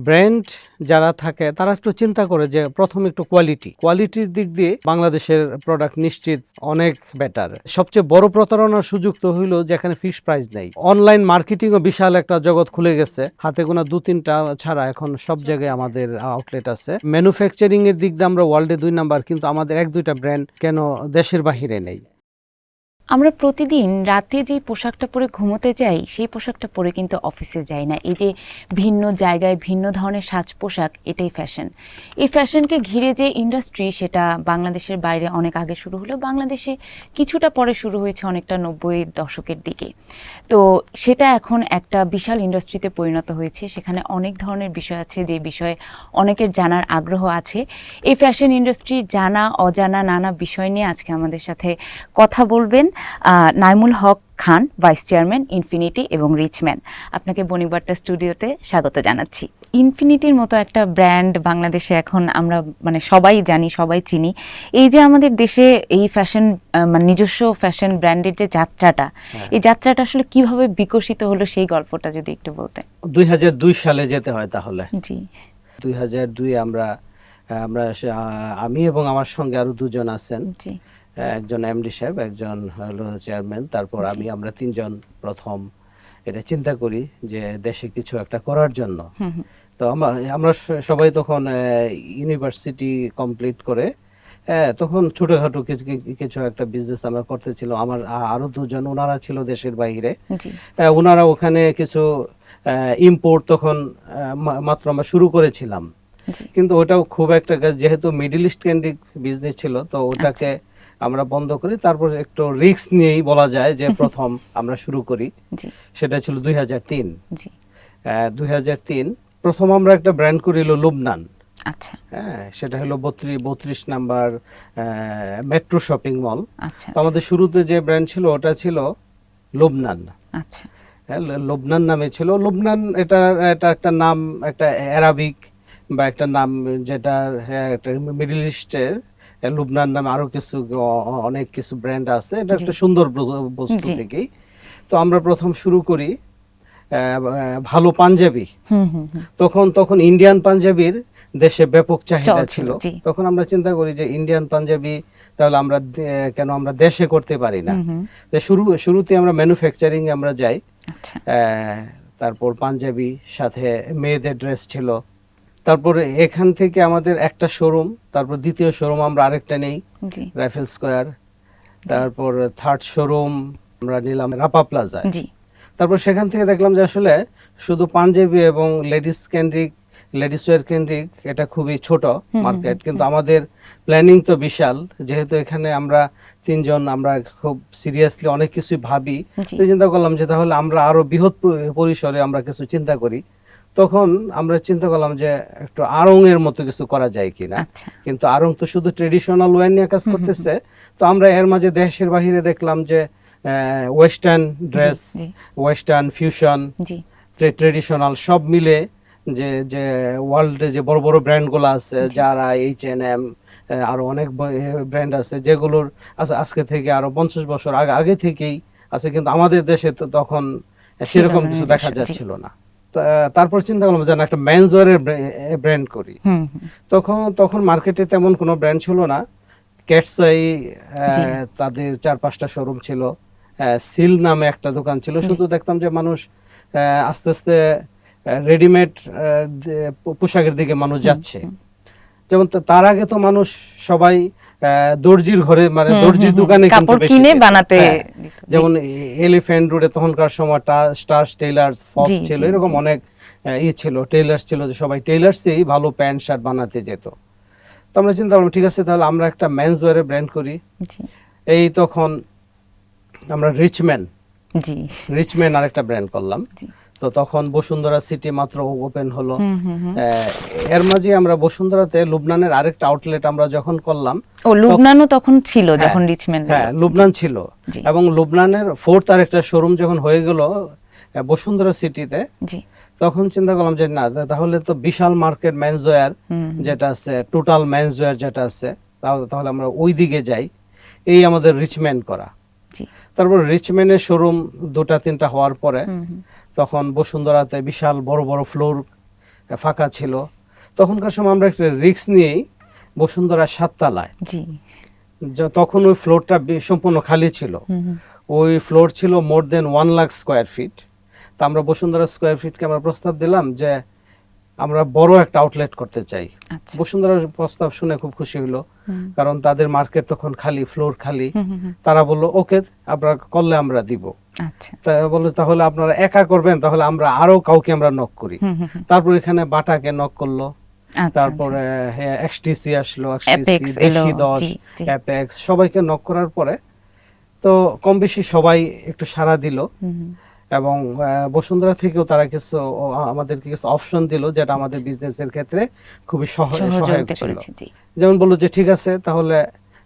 Brand যারা থাকে তারা একটু চিন্তা করে যে প্রথম একটু কোয়ালিটির দিক দিয়ে বাংলাদেশের প্রোডাক্ট নিশ্চিত অনেক বেটার। সবচেয়ে বড় প্রতারণার সুযোগ তো হইলো যেখানে ফিক্সড প্রাইস নেই। অনলাইন মার্কেটিংও বিশাল একটা জগৎ খুলে গেছে, হাতে গোনা 2-3টা ছাড়া এখন সব জায়গায় আমাদের আউটলেট আছে। ম্যানুফ্যাকচারিং এর দিক দিয়ে আমরা ওয়ার্ল্ডে 2 নাম্বার, কিন্তু আমাদের 1-2টা ব্র্যান্ড কেন দেশের বাহিরে নেই? আমরা প্রতিদিন রাতে যে পোশাকটা পরে ঘুমোতে যাই সেই পোশাকটা পরে কিন্তু অফিসে যাই না। এই যে ভিন্ন জায়গায় ভিন্ন ধরনের সাজ পোশাক, এটাই ফ্যাশন। এই ফ্যাশনকে ঘিরে যে ইন্ডাস্ট্রি, সেটা বাংলাদেশের বাইরে অনেক আগে শুরু হলেও বাংলাদেশে কিছুটা পরে শুরু হয়েছে, অনেকটা 90-এর দশকের দিকে। তো সেটা এখন একটা বিশাল ইন্ডাস্ট্রিতে পরিণত হয়েছে। সেখানে অনেক ধরনের বিষয় আছে যে বিষয়ে অনেকের জানার আগ্রহ আছে। এই ফ্যাশন ইন্ডাস্ট্রির জানা অজানা নানা বিষয় নিয়ে আজকে আমাদের সাথে কথা বলবেন নাইমুল হক খান, ভাইস চেয়ারম্যান, ইনফিনিটি এবং রিচম্যান। আপনাকে বণিকবার্তা স্টুডিওতে স্বাগত জানাচ্ছি। ইনফিনিটির মতো একটা ব্র্যান্ড বাংলাদেশে এখন আমরা সবাই জানি, সবাই চিনি। এই যে আমাদের দেশে এই ফ্যাশন নিজস্ব ফ্যাশন ব্র্যান্ডের যে যাত্রাটা, এই যাত্রাটা আসলে কিভাবে বিকশিত হলো সেই গল্পটা যদি একটু বলতেন। 2002 সালে যেতে হয় তাহলে। জি। 2002 আমরা আমি এবং আমার সঙ্গে আরো দুজন আছেন। জি। একজন এমডি সাহেব, একজন হলো চেয়ারম্যান, তারপর আমরা তিনজন প্রথম এটা চিন্তা করি যে দেশে কিছু একটা করার জন্য। তো আমরা সবাই তখন ইউনিভার্সিটি কমপ্লিট করে তখন ছোটখাটো কিছু একটা বিজনেস আমরা করতেছিলাম। আমার আরো দুজন ওনারা ছিল দেশের বাইরে, ওনারা ওখানে কিছু ইম্পোর্ট তখন মাত্র আমরা শুরু করেছিলাম, কিন্তু ওটাও খুব একটা, যেহেতু মিডল ইস্ট কেন্দ্রিক বিজনেস ছিল, তো ওটাকে আমরা বন্ধ করি। তারপর একটু রিস্ক নিয়েই বলা যায় যে প্রথম আমরা শুরু করি, সেটা ছিল 2003। প্রথম আমরা একটা ব্র্যান্ড করি হলো লুবনান। আচ্ছা। হ্যাঁ, সেটা হলো 32 নাম্বার মেট্রো শপিং মল। আচ্ছা। তো আমাদের শুরুতে যে ব্র্যান্ড ছিল ওটা ছিল লুবনান। আচ্ছা। লুবনান নামে ছিল। লুবনান এটা একটা নাম, একটা অ্যারাবিক বা একটা নাম, যেটা একটা মিডল ইস্টের। লুবনান নামে আরো কিছু অনেক কিছু ব্র্যান্ড আছে। এটা একটা সুন্দর বস্তু থেকেই তো আমরা প্রথম শুরু করি ভালো পাঞ্জাবি। তখন ইন্ডিয়ান পাঞ্জাবির দেশে ব্যাপক চাহিদা ছিল। তখন আমরা চিন্তা করি যে ইন্ডিয়ান পাঞ্জাবি তাহলে আমরা কেন আমরা দেশে করতে পারি না। শুরুতে আমরা ম্যানুফ্যাকচারিং আমরা যাই। তারপর পাঞ্জাবি, সাথে মেয়েদের ড্রেস ছিল। তারপর এখান থেকে আমাদের একটা শোরুম, তারপর দ্বিতীয় শোরুম আমরা আরেকটা নেই রাইফেল স্কয়ার। তারপর থার্ড শোরুম আমরা নিলাম রাপা প্লাজা। তারপর সেখান থেকে দেখলাম যে আসলে শুধু পাঞ্জাবি এবং লেডিস ওয়্যার কেন্দ্রিক এটা খুবই ছোট মার্কেট, কিন্তু আমাদের প্ল্যানিং তো বিশাল। যেহেতু এখানে আমরা তিনজন, আমরা খুব সিরিয়াসলি অনেক কিছু ভাবি, তো চিন্তা করলাম যে তাহলে আমরা আরো বৃহৎ পরিসরে আমরা কিছু চিন্তা করি। তখন আমরা চিন্তা করলাম যে একটু আড়ং এর মতো কিছু করা যায় কিনা। কিন্তু আড়ং তো শুধু ট্রেডিশনাল ওয়্যার নিয়ে কাজ করতেছে। তো আমরা এর মাঝে দেশের বাহিরে দেখলাম যে western dress, western fusion, traditional সব মিলে যে ওয়ার্ল্ডে যে বড় বড় ব্র্যান্ডগুলো আছে, যারা H&M, আরো অনেক ব্র্যান্ড আছে যেগুলোর আজকে থেকে আরো 50 বছর আগে থেকেই আছে, কিন্তু আমাদের দেশে তো তখন সেরকম কিছু দেখা যাচ্ছিল না। তারপর চিন্তা করলাম যে একটা মেন্স ওয়্যারের ব্র্যান্ড করি। তখন মার্কেটে তেমন কোনো ব্র্যান্ড ছিল না। ক্যাটসই তাদের 4-5টা শোরুম ছিল। সিল নামে একটা দোকান ছিল। শুধু দেখতাম যে মানুষ আস্তে আস্তে রেডিমেড পোশাকের দিকে মানুষ যাচ্ছে। যেমন তার আগে তো মানুষ সবাই দর্জির ঘরে, দর্জির দোকানে কিনে বানাতে, যেমন এলিফ্যান্ট রোডে তখনকার সময় স্টার টেইলার্স, ফক্স ছিল, এরকম অনেক ছিল, টেইলার্স ছিল, যে সবাই টেইলার্সেই ভালো প্যান্ট শার্ট বানাতে যেত। তো আমরা চিন্তা করলাম ঠিক আছে তাহলে আমরা একটা মেন্স ওয়্যারের ব্র্যান্ড করি। এই তখন আমরা রিচম্যান আরেকটা ব্র্যান্ড করলাম। তো তখন বসুন্ধরা সিটি মাত্র ওপেন হলো। এর মাঝে আমরা বসুন্ধরাতে লুবনানের আরেকটা আউটলেট আমরা যখন করলাম, লুবনানও তখন ছিল যখন রিচম্যান, লুবনান ছিল, এবং লুবনানের ফোর্থ আরেকটা শোরুম যখন হয়ে গেল বসুন্ধরা সিটিতে, তখন চিন্তা করলাম যে না, তাহলে তো বিশাল মার্কেট মেন্স ওয়্যার যেটা আছে, টোটাল মেন্স ওয়্যার যেটা আছে, তাহলে আমরা ওই দিকে যাই। এই আমাদের রিচম্যান করা। তারপর রিচম্যানের শোরুম 2-3টা হওয়ার পরে তখন বসুন্ধরাতে বিশাল বড় বড় ফ্লোর, ফাঁকা ছিল। তখনকার সময় আমরা একটা রিস্ক নিয়েই বসুন্ধরা 7 তলায়, জি। তখন ওই ফ্লোরটা সম্পূর্ণ খালি ছিল। ওই ফ্লোর ছিল মোর দেন 1 লাখ স্কোয়ার ফিট। তা আমরা বসুন্ধরা স্কোয়ার ফিটকে আমরা প্রস্তাব দিলাম যে আমরা বড় একটা আউটলেট করতে চাই। আচ্ছা। বসুন্ধরার প্রস্তাব শুনে খুব খুশি হলো, কারণ তাদের মার্কেট তখন খালি, ফ্লোর খালি। তারা বলল ওকে, আপনারা করলে আমরা দিব। আচ্ছা। তা বলল তাহলে আপনারা একা করবেন, তাহলে আমরা আরো কাউকে আমরা নক করি। তারপর এখানে বাটাকে নক করলো, তারপরে এক্সটিসি আসলো, এক্সটিসি, দেশি 10, অ্যাপেক্স, সবাইকে নক করার পরে তো কম বেশি সবাই একটু সাড়া দিল। এবং বসুন্ধরা থেকেও তারা কিছু আমাদেরকে কিছু অপশন দিল, যেটা আমাদের বিজনেসের ক্ষেত্রে খুবই সহায়ক ছিল। যেমন বললো যে ঠিক আছে, তাহলে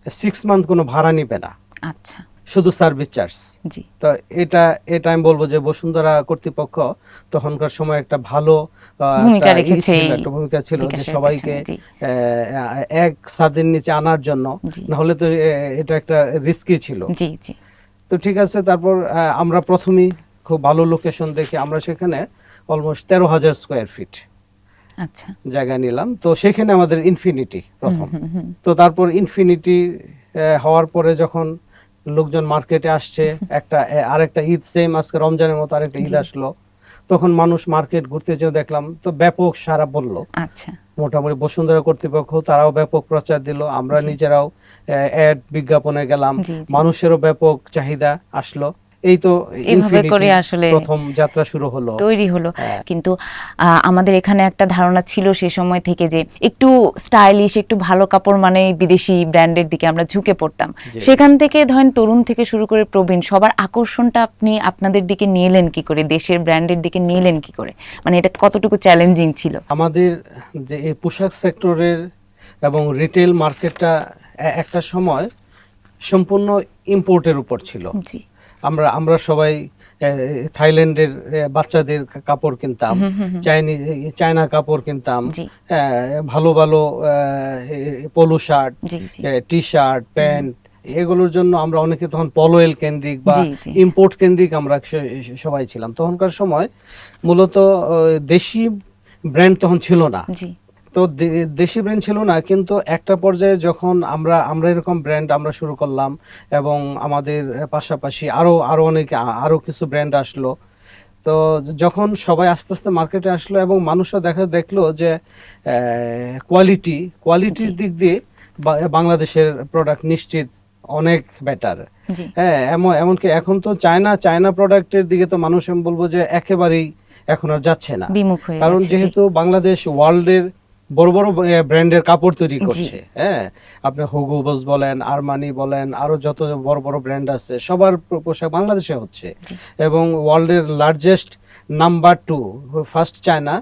6 মান্থ কোনো ভাড়া নিবে না, আচ্ছা, শুধু সার্ভিস চার্জ। তো এটা আমি বলবো যে বসুন্ধরা কর্তৃপক্ষ তখনকার সময় একটা ভালো ভূমিকা ছিল, যে সবাইকে এক ছাদের নিচে আনার জন্য, না হলে তো এটা একটা রিস্কি ছিল। তো ঠিক আছে, তারপর আমরা প্রথমেই খুব ভালো লোকেশন দেখে আমরা সেখানে অলমোস্ট 13,000 স্কোয়ার ফিট জায়গা নিলাম। তো সেখানে আমাদের ইনফিনিটি প্রথম। তো তারপর ইনফিনিটি হওয়ার পরে যখন লোকজন মার্কেটে আসছে, আরেকটা ঈদ, সেম আজকে রমজানের মতো আরেকটা ঈদ আসলো, তখন মানুষ মার্কেট ঘুরতে যেও দেখলাম তো ব্যাপক সারা বললো। মোটামুটি বসুন্ধরা কর্তৃপক্ষ তারাও ব্যাপক প্রচার দিল, আমরা নিজেরাও অ্যাড বিজ্ঞাপনে গেলাম, মানুষেরও ব্যাপক চাহিদা আসলো। এই তো এইভাবে করে আসলে প্রথম যাত্রা শুরু হলো, তৈরি হলো। কিন্তু আমাদের এখানে একটা ধারণা ছিল সে সময় থেকে যে একটু স্টাইলিশ, একটু ভালো কাপড় মানে বিদেশি ব্র্যান্ডের দিকে আমরা ঝুঁকে পড়তাম। সেখান থেকে ধরেন তরুণ থেকে শুরু করে প্রবীণ সবার আকর্ষণটা আপনি আপনাদের দিকে নিলেন কি করে, দেশের ব্র্যান্ডের দিকে নিলেন কি করে, মানে এটা কতটুকু চ্যালেঞ্জিং ছিল? আমাদের যে এই পোশাক সেক্টরের এবং রিটেল মার্কেটটা একটা সময় সম্পূর্ণ ইম্পোর্টের উপর ছিল। আমরা সবাই থাইল্যান্ডের বাচ্চাদের কাপড় কিনতাম, চায়না কাপড় কিনতাম, ভালো ভালো polo shirt, T shirt, pant, এগুলোর জন্য আমরা অনেকে তখন পলোয়েল কেন্দ্রিক বা ইম্পোর্ট কেন্দ্রিক আমরা সবাই ছিলাম। তখনকার সময় মূলত দেশি ব্র্যান্ড তখন ছিল না। তো দেশি ব্র্যান্ড ছিল না, কিন্তু একটা পর্যায়ে যখন আমরা এরকম ব্র্যান্ড আমরা শুরু করলাম এবং আমাদের পাশাপাশি আরো অনেক আরো কিছু ব্র্যান্ড আসলো। তো যখন সবাই আস্তে আস্তে মার্কেটে আসলো এবং মানুষরা দেখলো যে কোয়ালিটির দিক দিয়ে বাংলাদেশের প্রোডাক্ট নিশ্চিত অনেক বেটার। হ্যাঁ, এমনকি এখন তো চায়না প্রোডাক্টের দিকে তো মানুষ, আমি বলবো যে একেবারেই এখন আর যাচ্ছে না, কারণ যেহেতু বাংলাদেশ ওয়ার্ল্ডের বড় বড় ব্র্যান্ডের কাপড় তৈরি করছে। হ্যাঁ, আপনি হুগো বস বলেন, আরমানি বলেন, আরো যত বড় বড় ব্র্যান্ড আছে সবার পোশাক বাংলাদেশে হচ্ছে। এবং ওয়ার্ল্ডের largest number 2, first China,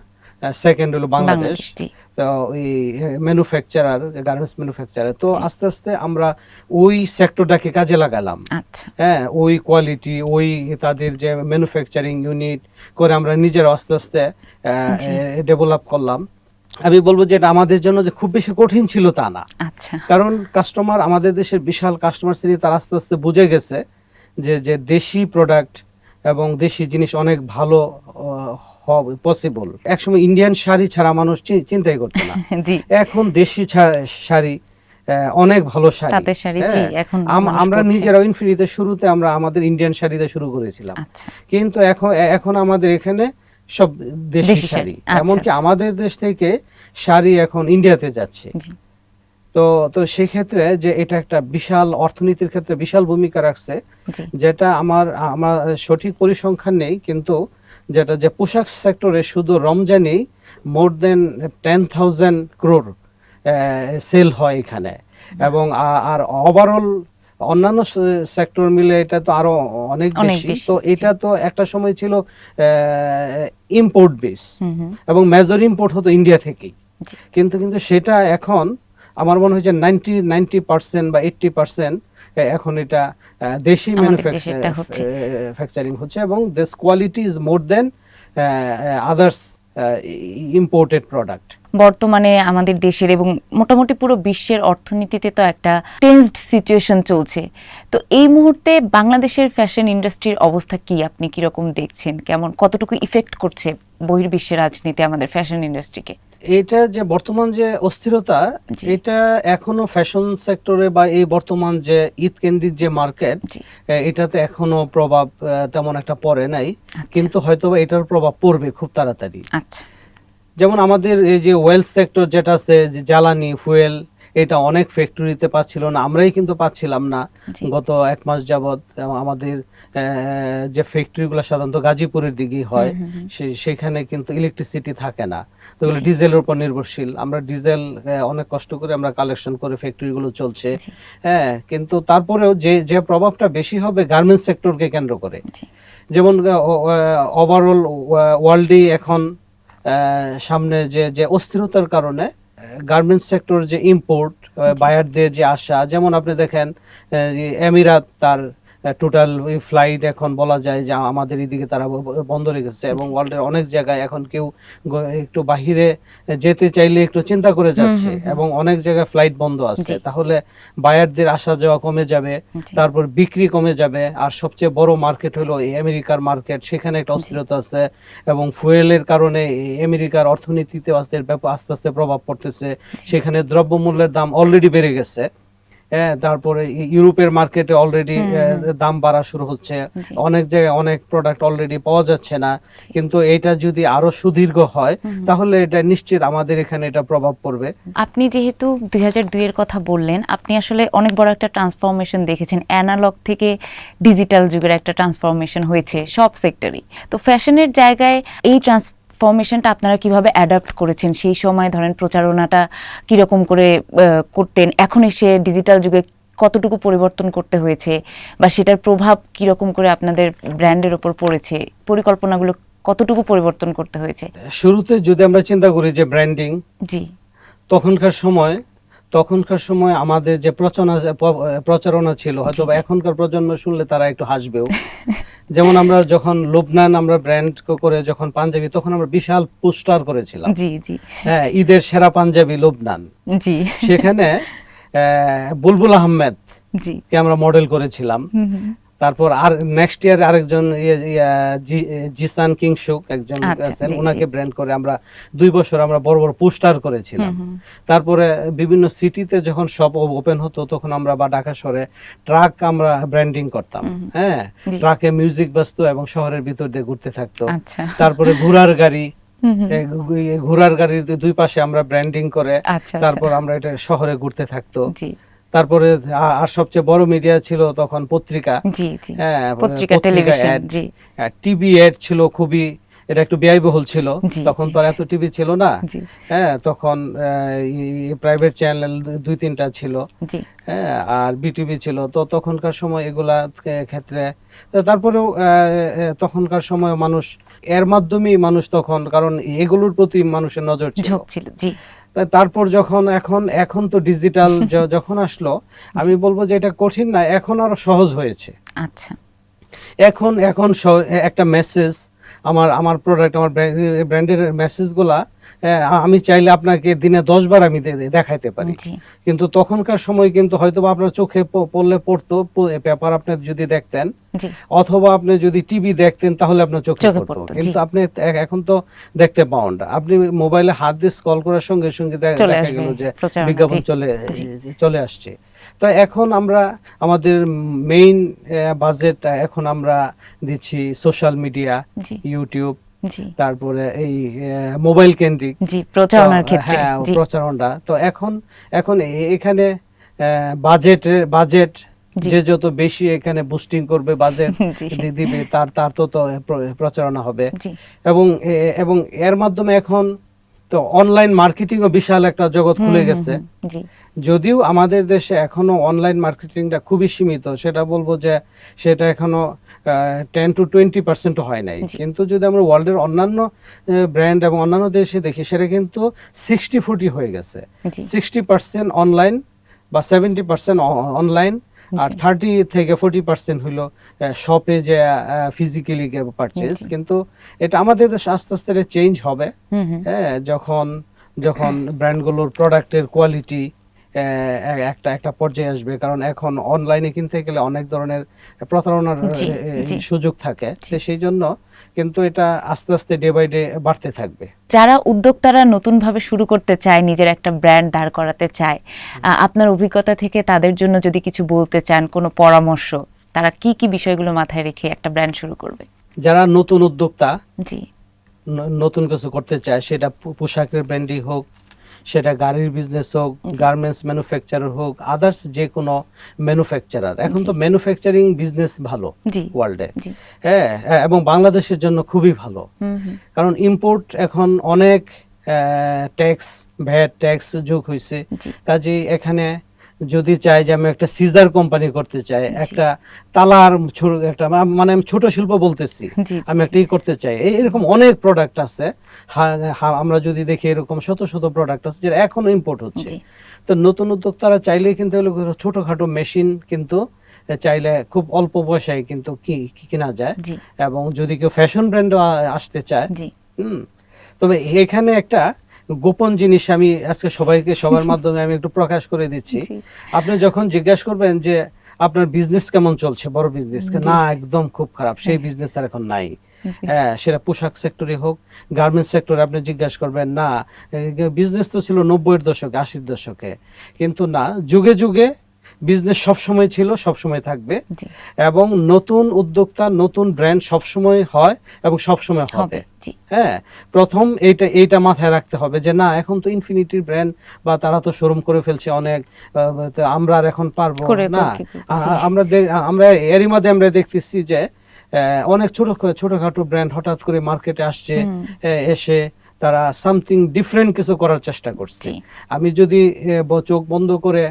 second হলো বাংলাদেশ। তো ওই ম্যানুফ্যাকচারার, গার্মেন্টস ম্যানুফ্যাকচারার। তো আস্তে আস্তে আমরা ওই সেক্টরটাকে কাজে লাগালাম। হ্যাঁ, ওই কোয়ালিটি, ওই তাদের যে ম্যানুফ্যাকচারিং ইউনিট করে আমরা নিজেরা আস্তে আস্তে ডেভেলপ করলাম। আমি বলবো যে এটা আমাদের জন্য যে খুব বেশি কঠিন ছিল তা না, কারণ কাস্টমার, আমাদের দেশের বিশাল কাস্টমার শ্রেণী, তারা আস্তে আস্তে বুঝে গেছে যে দেশি প্রোডাক্ট এবং দেশি জিনিস অনেক ভালো পসিবল। একসময় ইন্ডিয়ান শাড়ি ছাড়া মানুষ চিন্তাই করতো না, এখন দেশি শাড়ি, অনেক ভালো শাড়ি। আমরা নিজেরাও ইনফিনিটিতে শুরুতে আমরা আমাদের ইন্ডিয়ান শাড়িতে শুরু করেছিলাম, কিন্তু এখন আমাদের এখানে সব দেশি শাড়ি। এমনকি আমাদের দেশ থেকে শাড়ি এখন ইন্ডিয়াতে যাচ্ছে। তো সেক্ষেত্রে যে এটা একটা বিশাল অর্থনীতির ক্ষেত্রে বিশাল ভূমিকা রাখছে, যেটা আমার সঠিক পরিসংখ্যান নেই, কিন্তু যেটা যে পোশাক সেক্টরে শুধু রমজানেই মোর দেন 10,000 crore সেল হয় এখানে, এবং আর ওভারঅল অন্যান্য সেক্টর মিলে এটা তো আরো অনেক বেশি। তো এটা তো একটা সময় ছিল ইম্পোর্ট বেস, এবং মেজর ইম্পোর্ট হতো ইন্ডিয়া থেকেই, কিন্তু সেটা এখন আমার মনে হয় যে 90% বা 80% এখন এটা দেশি ম্যানুফ্যাকচারিং হচ্ছে, এবং this quality is more than others imported product. বর্তমানে আমাদের দেশের এবং মোটামুটি পুরো বিশ্বের অর্থনীতিতে তো একটা টেন্সড সিচুয়েশন চলছে, তো এই মুহূর্তে বাংলাদেশের ফ্যাশন ইন্ডাস্ট্রির অবস্থা কি, আপনি কিরকম দেখছেন, কেমন কতটুকু ইফেক্ট করছে বহির্বিশ্বের রাজনীতি আমাদের ফ্যাশন ইন্ডাস্ট্রিকে? এটা যে বর্তমান যে অস্থিরতা, এটা এখনো ফ্যাশন সেক্টরে বা এই বর্তমান যে ঈদ কেন্দ্রিক যে মার্কেট, এটাতে এখনো প্রভাব তেমন একটা পড়ে নাই, কিন্তু হয়তোবা এটার প্রভাব পড়বে খুব তাড়াতাড়ি। আচ্ছা, যেমন আমাদের এই যে ওয়েল সেক্টর যেটা আছে, যে জ্বালানি ফুয়েল, এটা অনেক ফ্যাক্টরিতে পাচ্ছিল না, আমরাই কিন্তু পাচ্ছিলাম না গত 1 মাস যাবত। আমাদের যে ফ্যাক্টরিগুলো সাধারণত গাজীপুরের দিকেই হয়, সেখানে কিন্তু ইলেকট্রিসিটি থাকে না, তো এগুলো ডিজেলের উপর নির্ভরশীল। আমরা ডিজেল অনেক কষ্ট করে আমরা কালেকশন করে ফ্যাক্টরিগুলো চলছে, হ্যাঁ, কিন্তু তারপরেও যে প্রভাবটা বেশি হবে গার্মেন্টস সেক্টরকে কেন্দ্র করে। যেমন ওভারঅল ওয়ার্ল্ডেই এখন সামনে যে অস্থিরতার কারণে গার্মেন্টস সেক্টর যে ইম্পোর্ট বায়ারদের যে আশা, যেমন আপনি দেখেন এমিরাত তার টোটাল ফ্লাইট এখন বলা যায় যে আমাদের এদিকে তারা বন্ধ রেখেছে, এবং ওয়ার্ল্ডের অনেক জায়গায় এখন কেউ একটু বাহিরে যেতে চাইলে একটু চিন্তা করে যাচ্ছে, এবং অনেক জায়গায় ফ্লাইট বন্ধ আছে। তাহলে বায়ারদের আসা যাওয়া কমে যাবে, তারপর বিক্রি কমে যাবে। আর সবচেয়ে বড় মার্কেট হলো এই আমেরিকার মার্কেট, সেখানে একটা অস্থিরতা আছে, এবং ফুয়েলের কারণে আমেরিকার অর্থনীতিতে আস্তে আস্তে প্রভাব পড়তেছে। সেখানে দ্রব্যমূল্যের দাম অলরেডি বেড়ে গেছে, হ্যাঁ, তারপরে ইউরোপের মার্কেটে অলরেডি দাম বাড়া শুরু হচ্ছে, অনেক জায়গায় অনেক প্রোডাক্ট অলরেডি পাওয়া যাচ্ছে না। কিন্তু এটা যদি আরো সুদীর্ঘ হয় তাহলে এটা নিশ্চিত আমাদের এখানে এটা প্রভাব পড়বে। আপনি যেহেতু 2002 এর কথা বললেন, আপনি আসলে অনেক বড় একটা ট্রান্সফরমেশন দেখেছেন, অ্যানালগ থেকে ডিজিটাল যুগের একটা ট্রান্সফরমেশন হয়েছে সব সেক্টরেই। তো ফ্যাশনের জায়গায় এই ট্রান্সফরমেশনটা আপনারা কিভাবে অ্যাডাপ্ট করেছেন? সেই সময় ধরেন প্রচারণাটা কিরকম করে করতেন, এখন এসে ডিজিটাল যুগে কতটুকু পরিবর্তন করতে হয়েছে, বা সেটার প্রভাব কিরকম করে আপনাদের ব্র্যান্ডের উপর পড়েছে, পরিকল্পনাগুলো কতটুকু পরিবর্তন করতে হয়েছে? শুরুতে যদি আমরা চিন্তা করি যে ব্র্যান্ডিং, জি, তখনকার সময় আমাদের যে প্রচারণা ছিল, হয়তো এখনকার প্রজন্ম শুনলে তারা একটু হাসবেও। যেমন আমরা যখন লুবনান আমরা ব্র্যান্ড করে যখন পাঞ্জাবি, তখন আমরা বিশাল পোস্টার করেছিলাম, জি জি, হ্যাঁ, ঈদের সেরা পাঞ্জাবি লুবনান। জি, সেখানে বুলবুল আহমেদ জি কে আমরা মডেল করেছিলাম। তারপর আর নেক্সট ইয়ার আরেকজন জিসান কিংশুক একজন আছেন, ওনাকে ব্র্যান্ড করে আমরা 2 বছর আমরা বড় বড় পোস্টার করেছিলাম। তারপরে বিভিন্ন সিটিতে যখন শপ ওপেন হতো, তখন আমরা বা ঢাকা শহরে ট্রাক আমরা ব্র্যান্ডিং করতাম, হ্যাঁ, ট্রাকে মিউজিক বাজতো এবং শহরের ভিতর দিয়ে ঘুরতে থাকতো। তারপরে ঘোড়ার গাড়ির 2 পাশে আমরা ব্র্যান্ডিং করে তারপর আমরা এটা শহরে ঘুরতে থাকতো। তারপরে আর সবচেয়ে বড় মিডিয়া ছিল তখন পত্রিকা, হ্যাঁ, পত্রিকা, টেলিভিশন, টিভি এড ছিল খুবই, এটা একটু ব্যয়বহুল ছিল, তখন তো এত টিভি ছিল না, হ্যাঁ, তখন প্রাইভেট চ্যানেল 2-3টা ছিল, হ্যাঁ, আর বিটিভি ছিল। তো তখনকার সময় এগুলা ক্ষেত্রে, তারপরেও তখনকার সময় মানুষ এর মাধ্যমেই মানুষ তখন, কারণ এগুলোর প্রতি মানুষের নজর ছিল। তারপর যখন এখন তো ডিজিটাল যখন আসলো, আমি বলবো যে এটা কঠিন না, এখন আরো সহজ হয়েছে। আচ্ছা, এখন একটা মেসেজ, আমার প্রোডাক্ট, আমার ব্র্যান্ডের মেসেজগুলা আমি চাইলে আপনাকে দিনে 10 বার আমি দেখাইতে পারি। কিন্তু তখনকার সময় কিন্তু হয়তো আপনার চোখে পড়তো পেপার আপনি যদি দেখতেন, অথবা আপনি যদি টিভি দেখতেন তাহলে আপনার চোখে পড়তো, কিন্তু আপনি এখন তো দেখতে পাওন না। আপনি মোবাইলে হাত দিয়ে স্ক্রল করার সঙ্গে সঙ্গে দেখা গেল যে বিজ্ঞাপন চলে আসছে। তো এখন আমরা আমাদের মেইন বাজেট এখন আমরা দিচ্ছি সোশ্যাল মিডিয়া, ইউটিউব, তারপরে এই মোবাইল কেন্দ্রিক প্রচারণার ক্ষেত্রে, হ্যাঁ, প্রচারণা। তো এখন এখানে বাজেট যে যত বেশি এখানে বুস্টিং করবে, বাজেট দিবে, তার তত প্রচারণা হবে। এবং এর মাধ্যমে এখন তো অনলাইন মার্কেটিং ও বিশাল একটা জগৎ খুলে গেছে। যদিও আমাদের দেশে এখনো অনলাইন মার্কেটিংটা খুবই সীমিত, সেটা বলবো যে সেটা এখনো 10-20% হয় নাই, কিন্তু যদি আমরা ওয়ার্ল্ডের অন্যান্য ব্র্যান্ড এবং অন্যান্য দেশে দেখি, সেটা কিন্তু 60-40 হয়ে গেছে। 60% অনলাইন বা 70% অনলাইন আর 30 থেকে 40% হলো শপে যে ফিজিক্যালি পারচেজ। জি। কিন্তু এটা আমাদের দেশে আস্তে আস্তে চেঞ্জ হবে। হুম হুম। হ্যাঁ, যখন যখন ব্র্যান্ডগুলোর প্রোডাক্টের কোয়ালিটি একটা একটা পর্যায়ে আসবে, কারণ এখন অনলাইনে কিনতে গেলে অনেক ধরনের প্রতারণার জি জি সুযোগ থাকে। জি। তো সেই জন্য কিন্তু এটা আস্তে আস্তে ডে বাই ডে বাড়তে থাকবে। যারা উদ্যোক্তারা নতুনভাবে শুরু করতে চায়, নিজের একটা ব্র্যান্ড দাঁড় করাতে চায়, আপনার অভিজ্ঞতা থেকে তাদের জন্য যদি কিছু বলতে চান, কোনো পরামর্শ, তারা কি কি বিষয়গুলো মাথায় রেখে একটা ব্র্যান্ড শুরু করবে? যারা নতুন উদ্যোক্তা জি নতুন কিছু করতে চায়, সেটা পোশাকের ব্র্যান্ডিং হোক, সেটা গাড়ির বিজনেস হোক, গার্মেন্টস ম্যানুফ্যাকচারার হোক, আদার্স যে কোনো ম্যানুফ্যাকচারার। এখন তো ম্যানুফ্যাকচারিং বিজনেস ভালো জি ওয়ার্ল্ডে। জি। হ্যাঁ, এবং বাংলাদেশের জন্য খুবই ভালো, হুম হুম। কারণ ইম্পোর্ট এখন অনেক ট্যাক্স, ভ্যাট ট্যাক্স যোগ হয়েছে। জি কাজেই এখানে যদি চাই যে আমি একটা সিজার কোম্পানি করতে চাই, জি। একটা তালার একটা মানে আমি ছোট শিল্প বলতেছি, জি আমি একটা করতে চাই, এরকম অনেক প্রোডাক্ট আছে। আমরা যদি দেখি এরকম শত শত প্রোডাক্ট আছে যেটা এখনো ইম্পোর্ট হচ্ছে। জি তো নতুন উদ্যোক্তারা চাইলে কিন্তু ছোটখাটো মেশিন কিন্তু চাইলে খুব অল্প পয়সায় কিন্তু কিনা যায়। জি এবং যদি কেউ ফ্যাশন ব্র্যান্ডও আসতে চায়, জি তবে এখানে একটা গোপন জিনিস আমি আজকে সবার মাধ্যমে আমি একটু প্রকাশ করে দিচ্ছি। জি। আপনি যখন জিজ্ঞাসা করবেন যে আপনার বিজনেস কেমন চলছে, বড় বিজনেস, জি। না একদম খুব খারাপ, সেই বিজনেস আর এখন নাই। জি। হ্যাঁ, সেটা পোশাক সেক্টরে হোক, গার্মেন্টস সেক্টরে আপনি জিজ্ঞাসা করবেন, না বিজনেস তো ছিল 90-এর দশকে, 80-এর দশকে, কিন্তু না, যুগে যুগে বিজনেস সবসময় ছিল, সবসময় থাকবে। জি এবং নতুন উদ্যোক্তা, নতুন ব্র্যান্ড সবসময় হয় এবং সবসময় হবে। হবে। জি হ্যাঁ, প্রথম এইটা মাথায় রাখতে হবে যে না, এখন তো ইনফিনিটির ব্র্যান্ড বা তারা তো শোরুম করে ফেলছে অনেক, তো আমরা আর এখন পারবো করে না। কি করব? জি আমরা এরই মধ্যে আমরা দেখতেছি যে অনেক ছোটখাটো ব্র্যান্ড হঠাৎ করে মার্কেটে আসছে, হুম। এসে তারা সামথিং ডিফারেন্ট কিছু করার চেষ্টা করছে। জি আমি যদি চোখ বন্ধ করে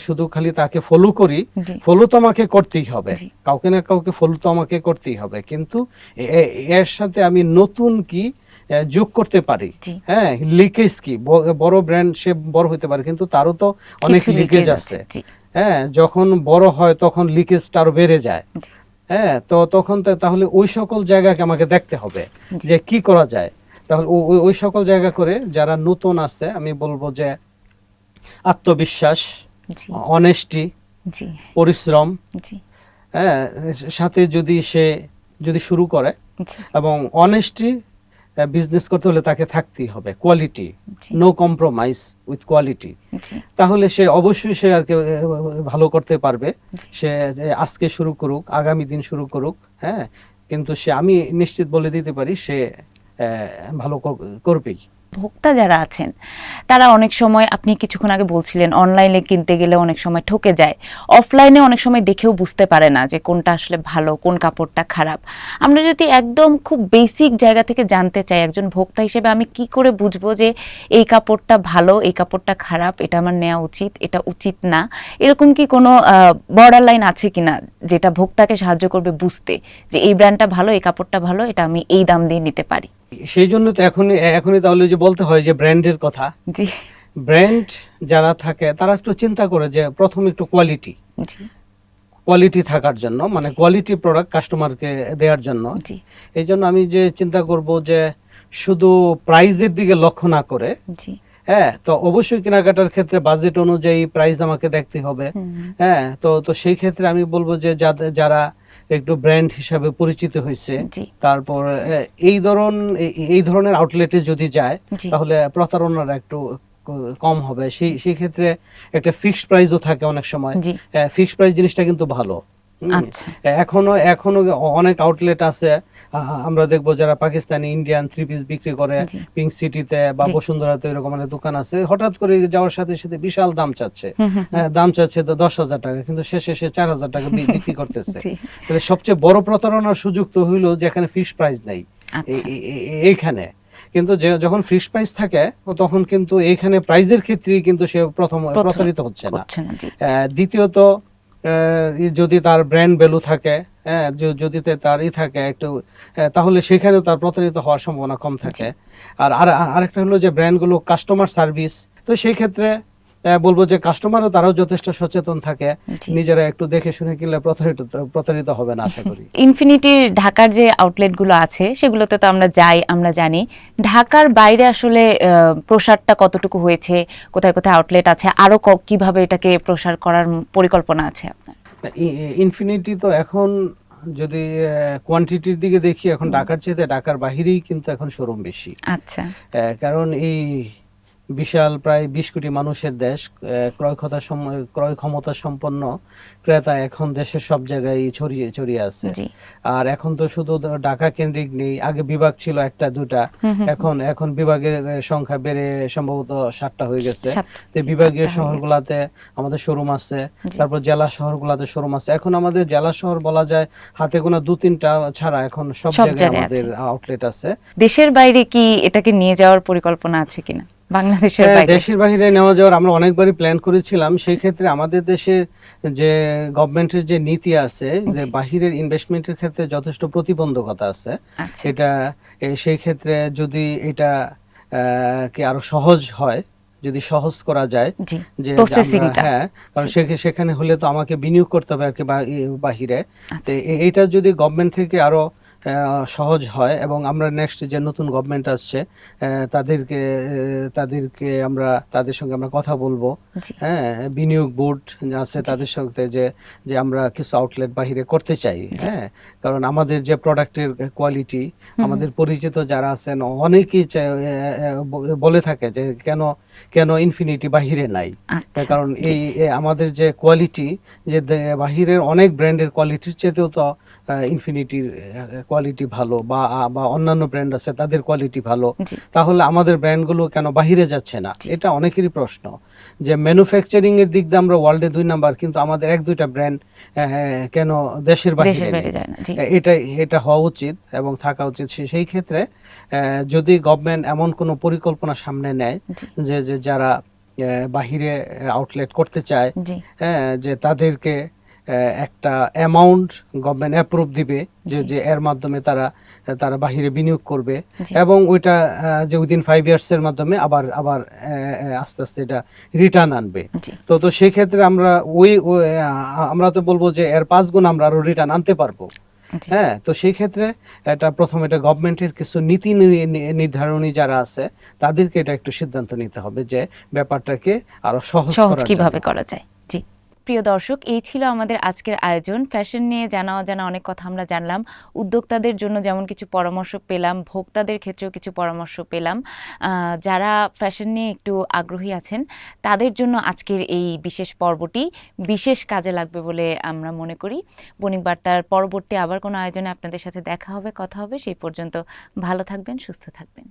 শুধু খালি তাকে ফলো করি, জি ফলো তো আমাকে করতেই হবে, জি কাউকে না কাউকে ফলো তো আমাকে করতেই হবে, কিন্তু এর সাথে আমি নতুন কি যোগ করতে পারি। জি। হ্যাঁ, লিকেজ কি, বড় ব্র্যান্ড সে বড় হতে পারে, কিন্তু তারও তো অনেক কিছু লিকেজ leakage আছে। জি হ্যাঁ, যখন বড় হয় তখন লিকেজটা আরো বেড়ে যায়। জি। হ্যাঁ, তো তখন তাহলে ওই সকল জায়গাকে আমাকে দেখতে হবে জি। যে কি করা যায়। তাহলে ওই সকল জায়গা করে যারা নতুন আছে, আমি বলবো যে আত্মবিশ্বাস, জি অনেস্টি, জি পরিশ্রম, জি হ্যাঁ, সাথে যদি শুরু করে, জি এবং অনেস্টি, বিজনেস করতে হলে তাকে থাকতেই হবে কোয়ালিটি, জি নো কম্প্রোমাইজ উইথ কোয়ালিটি। জি তাহলে সে অবশ্যই সে আর কি ভালো করতে পারবে। জি। সে যে আজকে শুরু করুক, আগামী দিন শুরু করুক, হ্যাঁ, কিন্তু আমি নিশ্চিত বলে দিতে পারি সে ভালো করবেই। ভোক্তা যারা আছেন তারা অনেক সময়, আপনি কিছুক্ষণ আগে বলছিলেন অনলাইনে কিনতে গেলে অনেক সময় ঠকে যায়, অফলাইনে অনেক সময় দেখেও বুঝতে পারে না যে কোনটা আসলে ভালো, কোন কাপড়টা খারাপ। আমরা যদি একদম খুব বেসিক জায়গা থেকে জানতে চাই, একজন ভোক্তা হিসেবে আমি কি করে বুঝবো যে এই কাপড়টা ভালো, এই কাপড়টা খারাপ, এটা আমার নেওয়া উচিত, এটা উচিত না, এরকম কি কোনো বর্ডার লাইন আছে কিনা যেটা ভোক্তাকে সাহায্য করবে বুঝতে যে এই ব্র্যান্ডটা ভালো, এই কাপড়টা ভালো, এটা আমি এই দাম দিয়ে নিতে পারি? সেই জন্য তো এখনই তাহলে যে বলতে হয় যে ব্র্যান্ডের কথা। জি ব্র্যান্ড যারা থাকে তারা একটু চিন্তা করে যে প্রথম একটু জি কোয়ালিটি থাকার জন্য, মানে কোয়ালিটি প্রোডাক্ট কাস্টমারকে দেওয়ার জন্য। জি এই জন্য আমি যে চিন্তা করব যে শুধু প্রাইজের দিকে লক্ষ্য না করে, জি হ্যাঁ, তো অবশ্যই কেনাকাটার ক্ষেত্রে বাজেট অনুযায়ী প্রাইস আমাকে দেখতে হবে। হ্যাঁ, তো সেই ক্ষেত্রে আমি বলবো যে যারা একটু ব্র্যান্ড হিসাবে পরিচিত হয়েছে, জি তারপর এই ধরনের আউটলেটে যদি যায়, জি তাহলে প্রতারণার একটু কম হবে। সেই ক্ষেত্রে একটা ফিক্সড প্রাইসও থাকে অনেক সময়। জি ফিক্সড প্রাইস জিনিসটা কিন্তু ভালো। আচ্ছা এখনো অনেক আউটলেট আছে, আমরা দেখবো যারা পাকিস্তানি, ইন্ডিয়ান থ্রি পিস বিক্রি করে জি পিঙ্ক সিটিতে বা জি। বসুন্ধরাতে, এরকম অনেক দোকান আছে, হঠাৎ করে যাওয়ার সাথে সাথে বিশাল দাম চাচ্ছে। হুম হুম হুম। দাম চাচ্ছে তো 10,000 টাকা, কিন্তু শেষে সে 4,000 টাকা বিক্রি করতেছে। জি তাহলে সবচেয়ে বড় প্রতারণার সুযোগ তো হইলো যেখানে ফিক্সড প্রাইস নেই, আচ্ছা এইখানে। কিন্তু যখন ফিক্সড প্রাইস থাকে তখন কিন্তু এইখানে প্রাইজের ক্ষেত্রেই কিন্তু সে প্রতারিত হচ্ছে না। করছে না জি দ্বিতীয়ত, যদি তার ব্র্যান্ড ভ্যালু থাকে, হ্যাঁ, যদি তার থাকে একটু, তাহলে সেখানেও তার প্রতারিত হওয়ার সম্ভাবনা কম থাকে। আর আরেকটা হলো যে ব্র্যান্ডগুলো কাস্টমার সার্ভিস, তো সেই ক্ষেত্রে বলবো যে কাস্টমারও তারাও যথেষ্ট সচেতন থাকে, জি। নিজেরা একটু দেখে শুনে কিনলে প্রতারিত হবে না আশা করি। ইনফিনিটির ঢাকার যে আউটলেটগুলো আছে সেগুলোতে তো আমরা যাই, আমরা জানি। ঢাকার বাইরে আসলে প্রসারটা কতটুকু হয়েছে, কোথায় কোথায় আউটলেট আছে, আরো কিভাবে এটাকে প্রসার করার পরিকল্পনা আছে আপনার? ইনফিনিটি তো এখন যদি কোয়ান্টিটির দিকে দেখি, এখন ঢাকার চেয়ে ঢাকার বাহিরেই কিন্তু এখন শোরুম বেশি। আচ্ছা। কারণ এই বিশাল প্রায় 20 কোটি মানুষের দেশ, ক্রয় ক্ষমতা সম্পন্ন ক্রেতা এখন দেশের সব জায়গায় ছড়িয়ে ছড়িয়ে আছে। জি। আর এখন তো শুধু ঢাকা কেন্দ্রিক নেই, আগে বিভাগ ছিল একটা দুটা, এখন বিভাগের সংখ্যা বেড়ে সম্ভবত 7টা হয়ে গেছে। তো বিভাগীয় শহরগুলোতে আমাদের শোরুম আছে, তারপর জেলা শহরগুলোতে শোরুম আছে। এখন আমাদের জেলা শহর বলা যায় হাতে গোনা 2-3টা ছাড়া এখন সব জায়গায় আমাদের আউটলেট আছে। দেশের বাইরে কি এটাকে নিয়ে যাওয়ার পরিকল্পনা আছে কিনা? বাংলাদেশের বাইরে? দেশের বাইরে নেওয়া যাওয়ার আমরা অনেকবারই প্ল্যান করেছিলাম। সেই ক্ষেত্রে আমাদের দেশের যে গভর্নমেন্টের যে নীতি আছে, যে বাহিরের ইনভেস্টমেন্টের ক্ষেত্রে যথেষ্ট প্রতিবন্ধকতা আছে। এটা সেই ক্ষেত্রে যদি এটা কি আরো সহজ হয়, যদি সহজ করা যায়, যে হ্যাঁ, কারণ সেখানে হলে তো আমাকে বিনিয়োগ করতে হবে আর কি বাহিরে। তো এইটা যদি গভর্নমেন্ট থেকে আরো সহজ হয়, এবং আমরা নেক্সট যে নতুন গভর্নমেন্ট আসছে তাদেরকে আমরা তাদের সঙ্গে আমরা কথা বলবো, হ্যাঁ, বিনিয়োগ বোর্ড আছে তাদের সঙ্গে, যে আমরা কিছু আউটলেট বাহিরে করতে চাই। হ্যাঁ, কারণ আমাদের যে প্রোডাক্টের কোয়ালিটি, আমাদের পরিচিত যারা আছেন অনেকেই বলে থাকে যে কেন ইনফিনিটি বাহিরে নাই। কারণ এই আমাদের যে কোয়ালিটি, যে বাহিরের অনেক ব্র্যান্ডের কোয়ালিটির চেয়েও তো ইনফিনিটির কোয়ালিটি ভালো, বা অন্যান্য ব্র্যান্ড আছে তাদের কোয়ালিটি ভালো, তাহলে আমাদের ব্র্যান্ডগুলো কেন বাহিরে যাচ্ছে না? এটা অনেকেরই প্রশ্ন, যে ম্যানুফ্যাকচারিং এর দিক দিয়ে আমরা ওয়ার্ল্ডে 2 নাম্বার, কিন্তু আমাদের 1-2টা ব্র্যান্ড কেন দেশের বাহিরে যায় না? এটা হওয়া উচিত এবং থাকা উচিত। সেই ক্ষেত্রে যদি গভর্নমেন্ট এমন কোনো পরিকল্পনা সামনে নেয় যে যারা বাহিরে আউটলেট করতে চায়, হ্যাঁ, যে তাদেরকে একটা অ্যামাউন্ট গভর্নমেন্ট অ্যাপ্রুভ দিবে, যে এর মাধ্যমে তারা বাহিরে বিনিয়োগ করবে, এবং ওইটা যে উইদিন 5 ইয়ার্সের মাধ্যমে আবার আস্তে আস্তে এটা রিটার্ন আনবে। তো সেই ক্ষেত্রে আমরা তো বলবো যে এর 5 গুণ আমরা আরো রিটার্ন আনতে পারবো। হ্যাঁ, তো সেই ক্ষেত্রে প্রথমে এটা গভর্নমেন্টের কিছু নীতি নির্ধারণী যারা আছে তাদেরকে এটা একটু সিদ্ধান্ত নিতে হবে, যে ব্যাপারটাকে আরো সহজ কিভাবে করা যায়। জি, প্রিয় দর্শক, এই ছিল আমাদের আজকের আয়োজন। ফ্যাশন নিয়ে জানা অজানা অনেক কথা আমরা জানলাম। উদ্যোক্তাদের জন্য যেমন কিছু পরামর্শ পেলাম, ভোক্তাদের ক্ষেত্রেও কিছু পরামর্শ পেলাম। যারা ফ্যাশন নিয়ে একটু আগ্রহী আছেন তাদের জন্য আজকের এই বিশেষ পর্বটি বিশেষ কাজে লাগবে বলে আমরা মনে করি। বণিক বার্তার পরবর্তী আবার কোনো আয়োজনে আপনাদের সাথে দেখা হবে, কথা হবে। সেই পর্যন্ত ভালো থাকবেন, সুস্থ থাকবেন।